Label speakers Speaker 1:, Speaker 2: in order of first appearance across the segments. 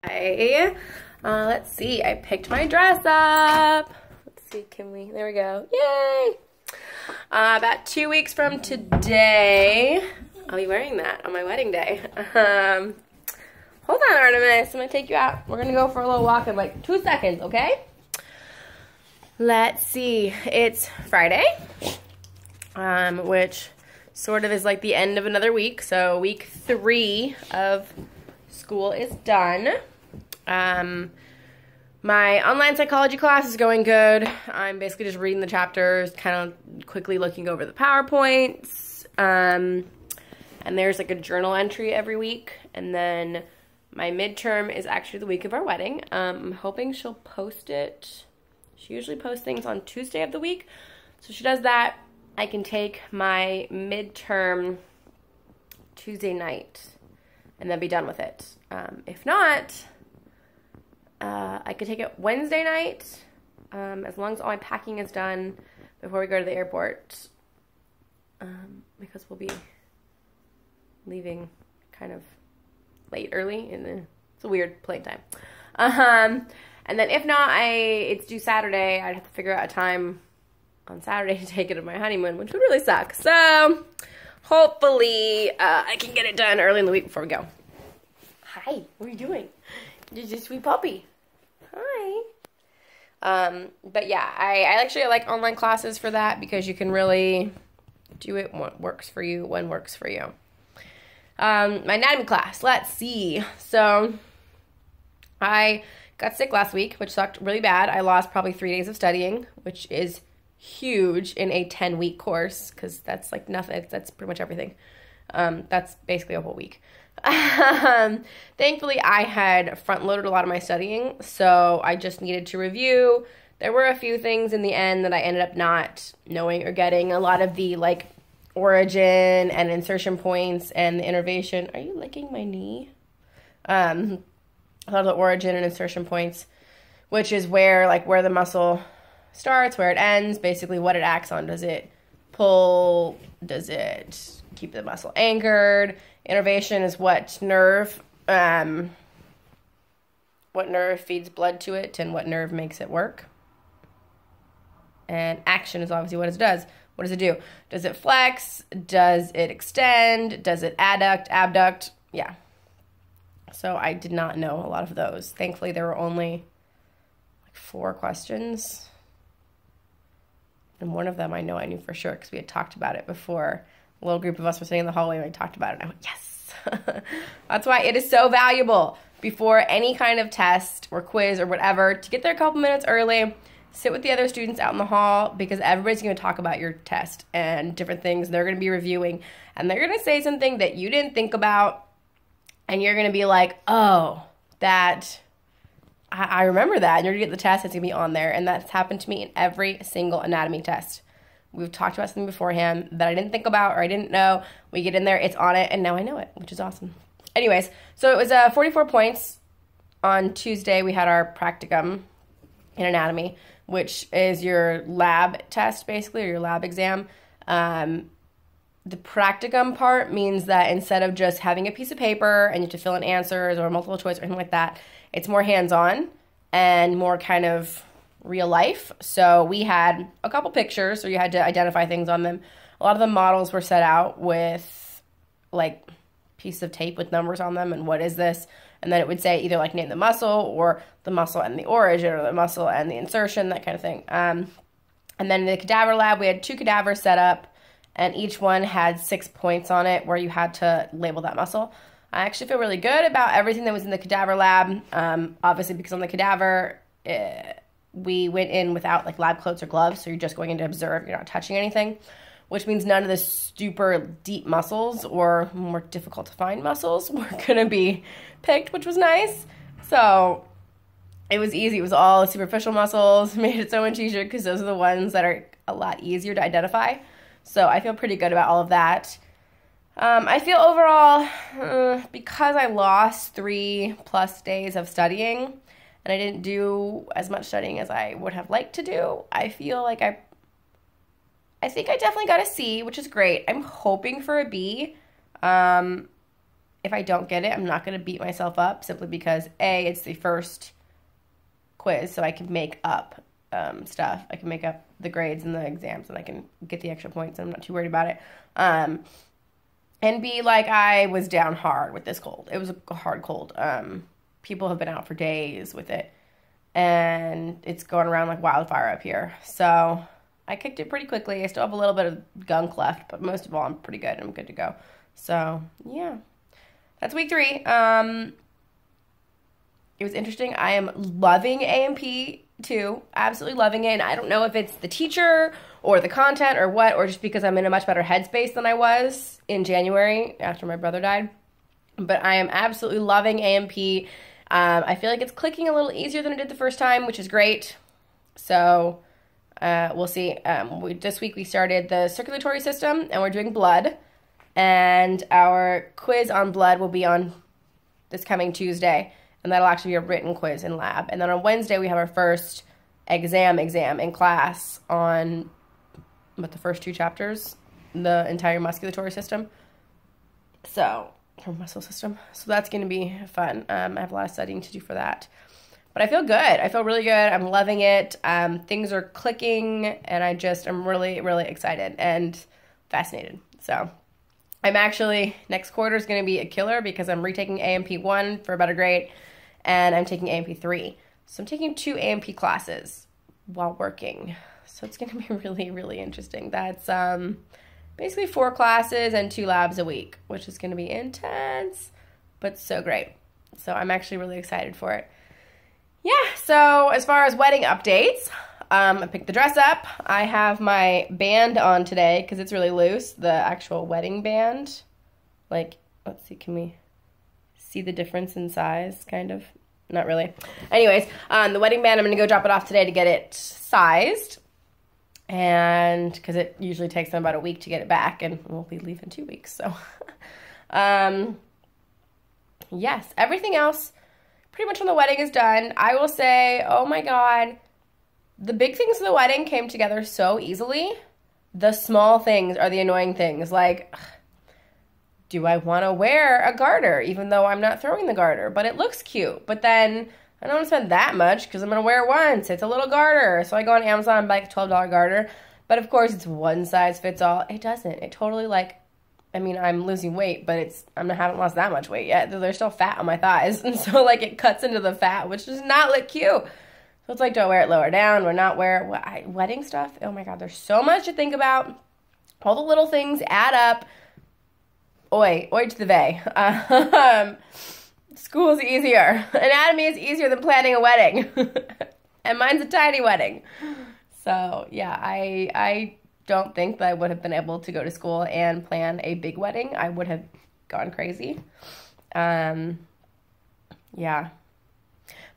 Speaker 1: Let's see, I picked my dress up. Let's see, there we go. Yay! About 2 weeks from today, I'll be wearing that on my wedding day. Hold on, Artemis, I'm gonna take you out. We're gonna go for a little walk in like 2 seconds, okay? Let's see, it's Friday, which sort of is like the end of another week. So week 3 of school is done. My online psychology class is going good. I'm basically just reading the chapters, kind of quickly looking over the PowerPoints. And there's like a journal entry every week. And then my midterm is actually the week of our wedding. I'm hoping she'll post it. She usually posts things on Tuesday of the week. So she does that. I can take my midterm Tuesday night and then be done with it. If not, I could take it Wednesday night, as long as all my packing is done before we go to the airport, because we'll be leaving kind of early, it's a weird plane time. And then if not, it's due Saturday. I'd have to figure out a time on Saturday to take it to my honeymoon, which would really suck. So hopefully I can get it done early in the week before we go. Hi, what are you doing? You're just a sweet puppy. Hi. But yeah, I actually like online classes for that because you can really do it what works for you, when works for you. My anatomy class, let's see. So I got sick last week, which sucked really bad. I lost probably 3 days of studying, which is huge in a 10-week course because that's like nothing. That's pretty much everything. That's basically a whole week. Thankfully, I had front-loaded a lot of my studying, so I just needed to review. There were a few things in the end that I ended up not knowing or getting. A lot of the, like, origin and insertion points and the innervation. Are you licking my knee? A lot of the origin and insertion points, which is where the muscle starts, where it ends, basically what it acts on. Does it pull? Does it keep the muscle anchored? Innervation is what nerve feeds blood to it and what nerve makes it work. And action is obviously what it does. What does it do? Does it flex? Does it extend? Does it adduct, abduct? Yeah. So I did not know a lot of those. Thankfully, there were only like 4 questions. And one of them I knew for sure because we had talked about it before. A little group of us were sitting in the hallway and we talked about it. And I went, yes. That's why it is so valuable before any kind of test or quiz or whatever to get there a couple minutes early, sit with the other students out in the hall because everybody's going to talk about your test and different things. They're going to be reviewing and they're going to say something that you didn't think about and you're going to be like, oh, I remember that. And you're going to get the test. It's going to be on there. And that's happened to me in every single anatomy test. We've talked about something beforehand that I didn't think about or I didn't know. We get in there, it's on it, and now I know it, which is awesome. Anyways, so it was 44 points. On Tuesday, we had our practicum in anatomy, which is your lab test, basically, or your lab exam. The practicum part means that instead of just having a piece of paper and you have to fill in answers or multiple choice or anything like that, it's more hands-on and more kind of real life. So we had a couple pictures, so you had to identify things on them. A lot of the models were set out with like piece of tape with numbers on them and what is this, and then it would say either like name the muscle or the muscle and the origin or the muscle and the insertion, that kind of thing. And then in the cadaver lab, we had 2 cadavers set up and each one had 6 points on it where you had to label that muscle. I actually feel really good about everything that was in the cadaver lab, obviously because on the cadaver we went in without like lab coats or gloves, so you're just going in to observe, you're not touching anything, which means none of the super deep muscles or more difficult to find muscles were going to be picked, which was nice. So it was easy. It was all the superficial muscles, made it so much easier because those are the ones that are a lot easier to identify. So I feel pretty good about all of that. I feel overall, because I lost 3+ days of studying, and I didn't do as much studying as I would have liked to do, I feel like I think I definitely got a C, which is great. I'm hoping for a B. if I don't get it, I'm not going to beat myself up simply because, A, it's the first quiz, so I can make up stuff. I can make up the grades and the exams, and I can get the extra points, and I'm not too worried about it. And B, like, I was down hard with this cold. It was a hard cold. People have been out for days with it, and it's going around like wildfire up here. So I kicked it pretty quickly. I still have a little bit of gunk left, but most of all, I'm pretty good. I'm good to go. So, yeah. That's week 3. It was interesting. I am loving A&P too. Absolutely loving it. And I don't know if it's the teacher or the content or what, or just because I'm in a much better headspace than I was in January after my brother died. But I am absolutely loving A&P. I feel like it's clicking a little easier than it did the first time, which is great. So we'll see. This week we started the circulatory system, and we're doing blood. And our quiz on blood will be on this coming Tuesday. And that'll actually be a written quiz in lab. And then on Wednesday, we have our first exam in class on, the first 2 chapters? The entire musculatory system. So, or muscle system. So that's going to be fun. I have a lot of studying to do for that. But I feel good. I feel really good. I'm loving it. Things are clicking. And I'm really, really excited and fascinated. So I'm actually, next quarter is going to be a killer because I'm retaking A&P 1 for a better grade, and I'm taking A&P 3. So I'm taking 2 A&P classes while working. So it's going to be really, really interesting. That's basically 4 classes and 2 labs a week, which is going to be intense, but so great. So I'm actually really excited for it. Yeah, so as far as wedding updates, I picked the dress up. I have my band on today because it's really loose, the actual wedding band. Like, let's see, can we see the difference in size, kind of? Not really. Anyways, the wedding band, I'm going to go drop it off today to get it sized. And because it usually takes them about a week to get it back, and we'll be leaving 2 weeks. So, yes, everything else pretty much on the wedding is done. I will say, oh my God, the big things of the wedding came together so easily. The small things are the annoying things. Like, do I want to wear a garter even though I'm not throwing the garter? But it looks cute. But then I don't want to spend that much because I'm going to wear it once. It's a little garter. So I go on Amazon and buy like a $12 garter. But of course, it's one size fits all. It doesn't. It totally I'm losing weight, but I haven't lost that much weight yet. There's still fat on my thighs. And so it cuts into the fat, which does not look cute. So it's like, do I wear it lower down or not wear it? Wedding stuff, oh my God, there's so much to think about. All the little things add up. Oi to the vey. School's easier. Anatomy is easier than planning a wedding. And mine's a tiny wedding. So yeah, I don't think that I would have been able to go to school and plan a big wedding. I would have gone crazy. Yeah.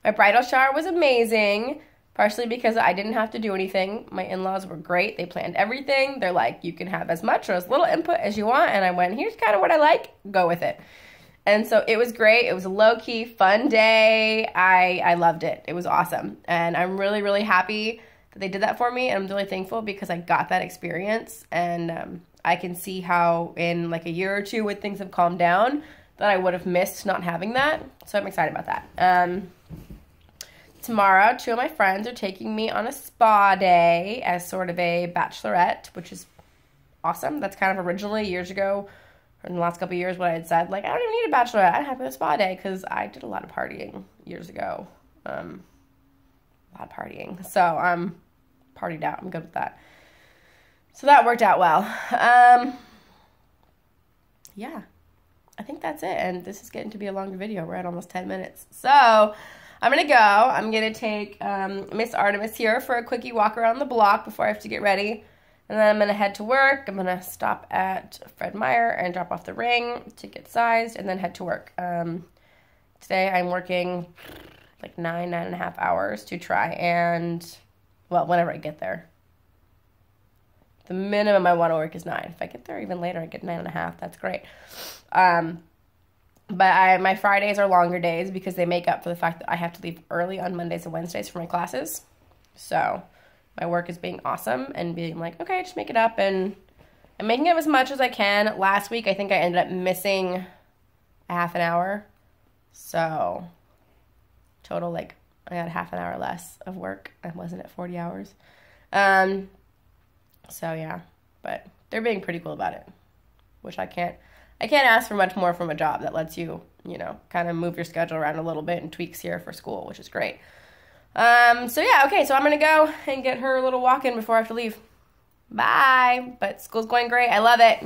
Speaker 1: My bridal shower was amazing, partially because I didn't have to do anything. My in-laws were great. They planned everything. They're like, you can have as much or as little input as you want. And I went, here's kind of what I like. Go with it. And so it was great. It was a low-key, fun day. I loved it. It was awesome. And I'm really, really happy that they did that for me. And I'm really thankful because I got that experience. And I can see how in a year or 2 when things have calmed down that I would have missed not having that. So I'm excited about that. Tomorrow, 2 of my friends are taking me on a spa day as sort of a bachelorette, which is awesome. That's kind of originally years ago, or in the last couple of years, what I had said. I don't even need a bachelorette. I have a spa day because I did a lot of partying years ago. A lot of partying. So I'm partied out. I'm good with that. So that worked out well. Yeah, I think that's it. And this is getting to be a longer video. We're at almost 10 minutes. So I'm going to go. I'm going to take Miss Artemis here for a quickie walk around the block before I have to get ready. And then I'm going to head to work. I'm going to stop at Fred Meyer and drop off the ring to get sized and then head to work. Today I'm working 9.5 hours to try and, whenever I get there. The minimum I want to work is 9. If I get there even later, I get 9.5. That's great. But my Fridays are longer days because they make up for the fact that I have to leave early on Mondays and Wednesdays for my classes. So my work is being awesome and being okay, just make it up. And I'm making up as much as I can. Last week, I think I ended up missing a half an hour. So total, like, I had half an hour less of work. I wasn't at 40 hours. So yeah, but they're being pretty cool about it, which I can't ask for much more from a job that lets you, you know, kind of move your schedule around a little bit and tweaks here for school, which is great. So yeah, okay, so I'm going to go and get her a little walk in before I have to leave. Bye. But school's going great. I love it.